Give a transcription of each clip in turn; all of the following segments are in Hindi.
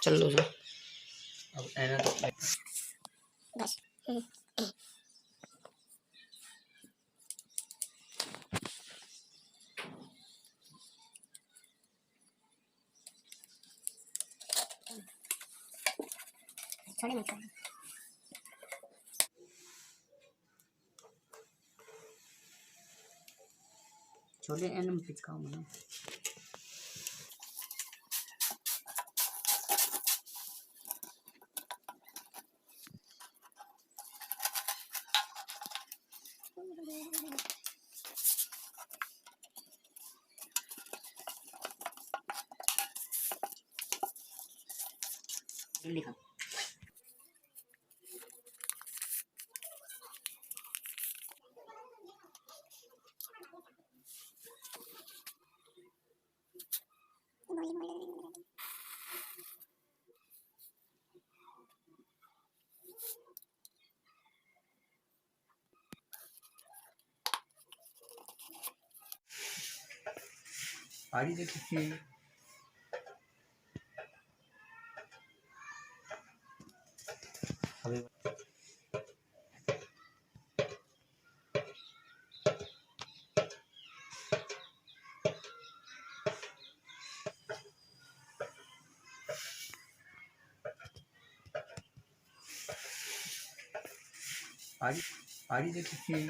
चल लो सर। अब एना तो बस छोड़े मत कर। छोटे एन में पिचकाओ मना जल्दी खा। आड़ी देखिए अभी आड़ी देखिए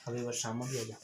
अभी बस शाम भी हो गया।